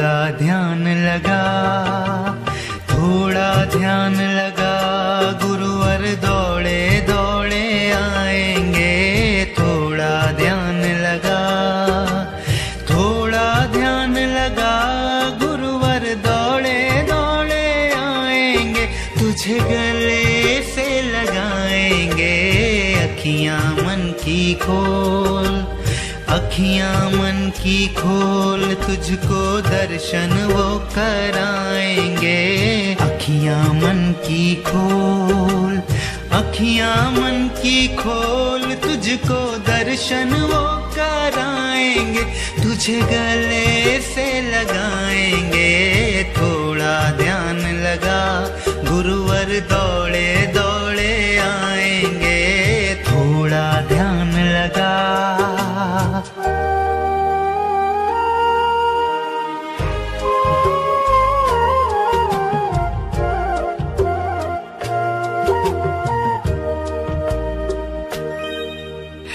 थोड़ा ध्यान लगा, थोड़ा ध्यान लगा, गुरुवर दौड़े दौड़े आएंगे। थोड़ा ध्यान लगा, थोड़ा ध्यान लगा, गुरुवर दौड़े दौड़े आएंगे। तुझे गले से लगाएंगे, अखियां मन की खोल, अखियां मन की खोल, तुझको दर्शन वो कराएंगे। अखियां मन की खोल, अखियां मन की खोल, तुझको दर्शन वो कराएंगे। तुझे गले से लगाएंगे, थोड़ा ध्यान लगा, गुरुवर दौड़े दौड़े आएंगे। थोड़ा ध्यान लगा।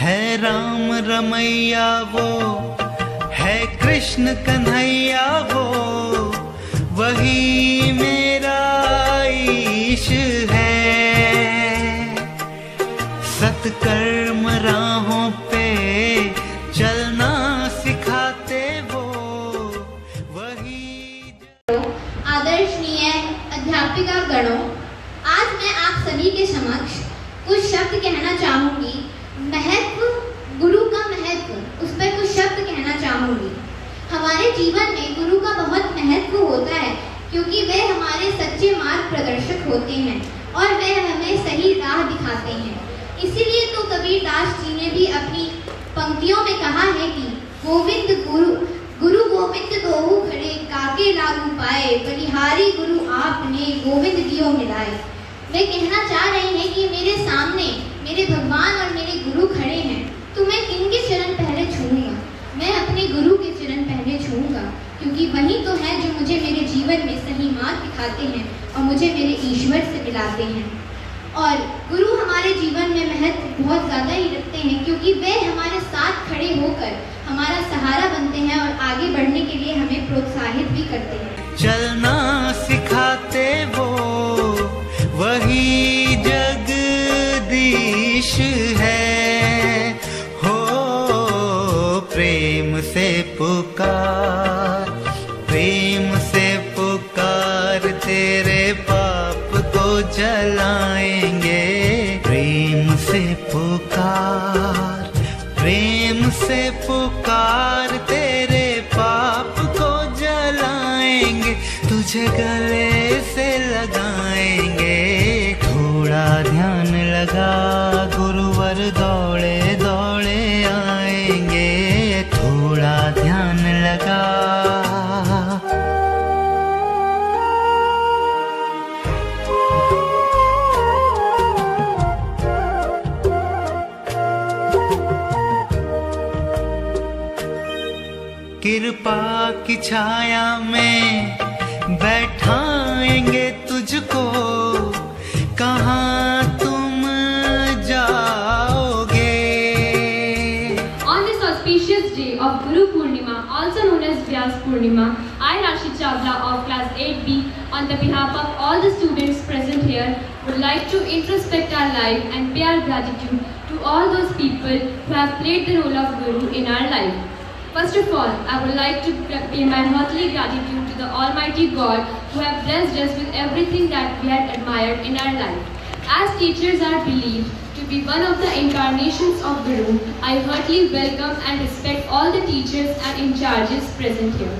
है राम रमैया वो, है कृष्ण कन्हैया वो, वही मेरा ईश है। सत्कर्म राहों पे चलना सिखाते वो, वही। आदरणीय अध्यापिका गणों, आज मैं आप सभी के समक्ष कुछ शब्द कहना चाहूंगी। महत्व, गुरु का महत्व, उस पर कुछ शब्द कहना चाहूंगी। हमारे जीवन में गुरु का बहुत महत्व होता है, क्योंकि वे हमारे सच्चे मार्ग प्रदर्शक होते हैं और वे हमें सही राह दिखाते हैं। इसीलिए तो कबीरदास जी ने भी अपनी पंक्तियों में कहा है कि गोविंद गुरु, गुरु गोविंद दोहु खड़े, काके लागू पाए, बलिहारी गुरु आपने गोविंद दियो मिलाए। वे कहना चाह रहे हैं कि मेरे सामने मेरे भगवान और मेरे गुरु खड़े हैं, तो मैं किनके चरण पहले छूऊंगा? मैं अपने गुरु के चरण पहले छूऊंगा, क्योंकि वही तो है जो मुझे मेरे जीवन में सही मार्ग दिखाते हैं और मुझे मेरे ईश्वर से मिलाते हैं। और गुरु हमारे जीवन में महत्व बहुत ज़्यादा ही रखते हैं, क्योंकि वे हमारे साथ खड़े होकर हमारा सहारा बनते हैं और आगे बढ़ने के लिए हमें प्रोत्साहित भी करते हैं। चलना सिखाते वो, वही जगदीश है। हो प्रेम से पुकार, प्रेम से पुकार, तेरे पाप को जलाएंगे। प्रेम से पुकार, प्रेम से पुकार, तेरे पाप को जलाएंगे। तुझे गले से लगाएंगे, थोड़ा ध्यान लगा, गुरुवर दौड़े दौड़े आएंगे। थोड़ा ध्यान लगा। कृपा की छाया में बैठाएंगे तुझको, कहाँ तुम जाओगे। On this auspicious day of Guru Purnima, also known as Vyas Purnima, I, Rashi Chavla of class 8B, on the behalf of all the students present here, would like to introspect our life and pay our gratitude to all those people who have played the role of Guru in our life. First of all, I would like to pay my heartily gratitude to the Almighty God who have blessed us with everything that we had admired in our life. As teachers are believed to be one of the incarnations of Guru, I heartily welcome and respect all the teachers and in charges present here.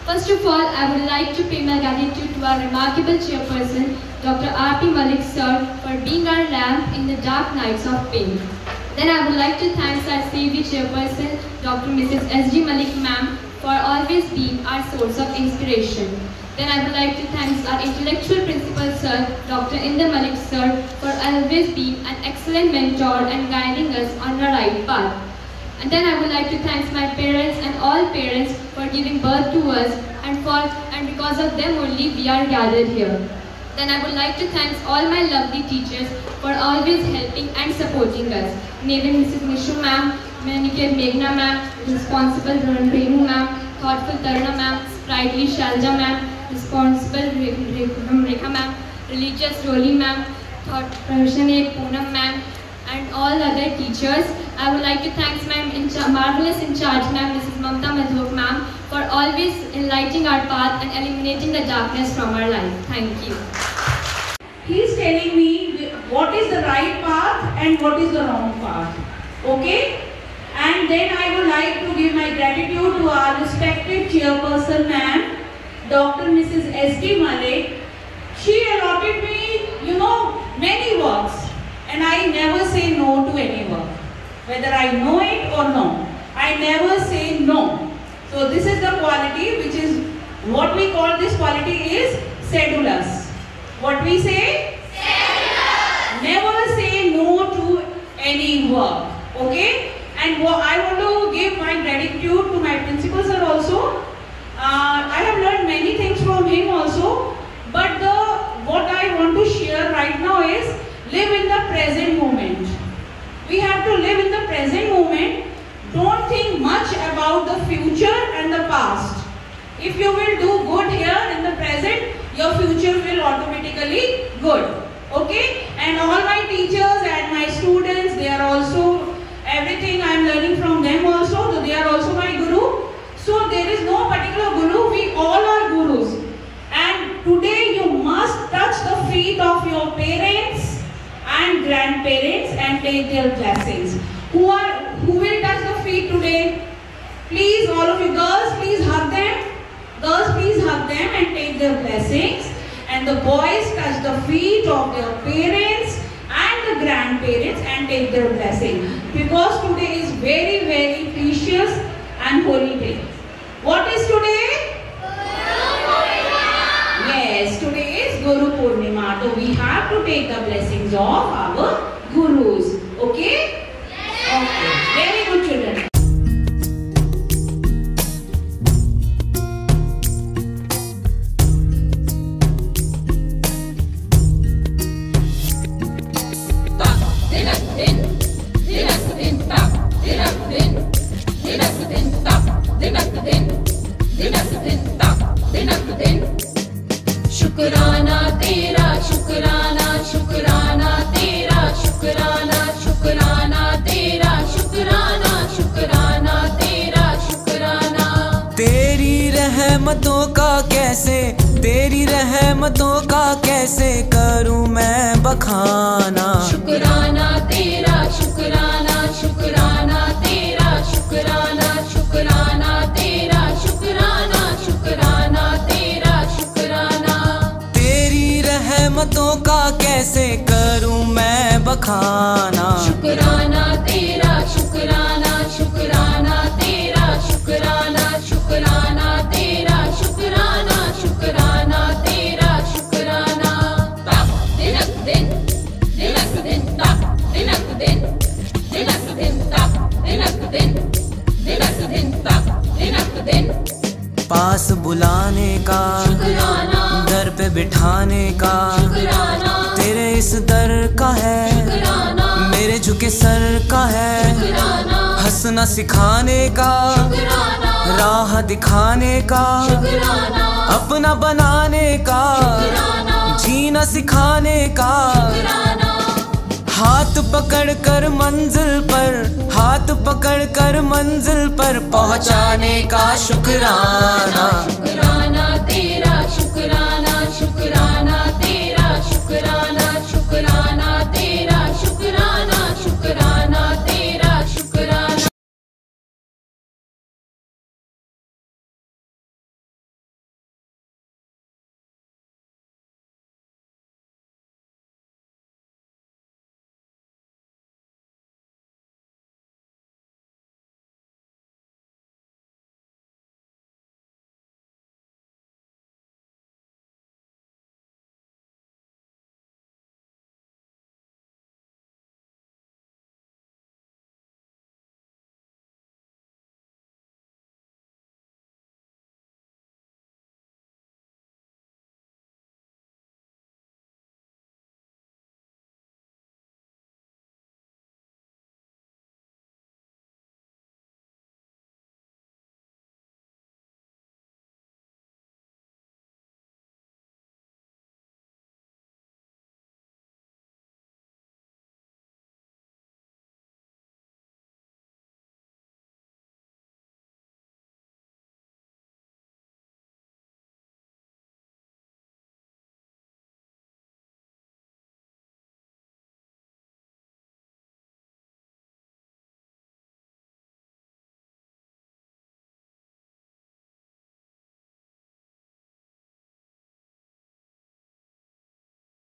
First of all, I would like to pay my gratitude to our remarkable chairperson, Dr. R.P. Malik sir, for being our lamp in the dark nights of pain. Then I would like to thank our CB chairperson, Dr. Mrs. S.G. Malik ma'am, for always being our source of inspiration. Then I would like to thank our intellectual principal sir, Dr. Inder Malik sir, for always being an excellent mentor and guiding us on the right path. And then I would like to thank my parents and all parents for giving birth to us, and because of them only we are gathered here. Then I would like to thank all my lovely teachers for always helping and supporting us. Namely Mrs. Nishu ma'am, Manicure Meghna ma'am, responsible Renu ma'am, thoughtful Taruna ma'am, rightly Shalja ma'am, responsible Rekha ma'am, religious Roli ma'am, thought profession Poonam ma'am, and all other teachers. I would like to thank ma'am, marvelous in charge ma'am, Mrs. Mamta Madhok ma'am, for always enlightening our path and eliminating the darkness from our life. Thank you. He is telling me what is the right path and what is the wrong path. Okay? And then I would like to give my gratitude to our respected chairperson ma'am, Dr. Mrs. S.D. Malik. She allotted me, many works, and I never say no to any work. Whether I know it or no, I never say no. So this is the quality, which is what we call this quality is sedulous. What we say? Sedulous. Never say no to any work. Okay? And I want to give my gratitude to my principal sir also. I have learned many things from him also. But what I want to share right now is live in the present moment. We have to live in the present moment. Don't think much about the future and the past. If you will do good here in the present, your future will automatically good. Okay? And all my teachers and my students, they are also, everything I am learning from them also, so they are also my guru. So there is no particular guru, we all are gurus. And today you must touch the feet of your parents and grandparents and take their blessings. Who will touch the feet today? Please, all of you girls, please hug them. Girls, please hug them and take their blessings. And the boys touch the feet of their parents and the grandparents and take their blessing. Because today is very, very precious and holy day. What is today? Yes, today is Guru Purnima. So we have to take the blessings of our gurus. Okay? Yes. Okay. Very good, children. शुक्राना तेरा शुक्राना शुक्राना तेरा शुक्राना शुक्राना तेरा शुक्राना शुक्राना तेरा शुक्राना। तेरी रहमतों का कैसे करूं मैं बखाना। शुक्राना तेरा शुक्राना शुक्राना तेरा शुक्राना शुक्राना तेरा शुक्राना शुक्राना तेरा शुक्राना। तेरी रहमतों का कैसे करूं मैं बखाना। शुक्राना तेरा शुक्राना शुक्राना तेरा शुक्राना शुक्राना तेरा शुक्राना शुक्राना तेरा शुक्राना। दिनक दिन दिनक दिन दिनक दिन दिनक दिन दिनक दिन दिनक दिन दिनक दिन। पास बुलाने का शुक्राना दर पे बिठाने का शुक्राना तेरे इस दर का है शुक्राना मेरे झुके सर का है। शुक्राना हंसना सिखाने का शुक्राना राह दिखाने का शुक्राना अपना बनाने का शुक्राना जीना सिखाने का। शुक्राना हाथ पकड़ कर मंजिल पर पहुंचाने का शुक्राना। शुक्राना तेरा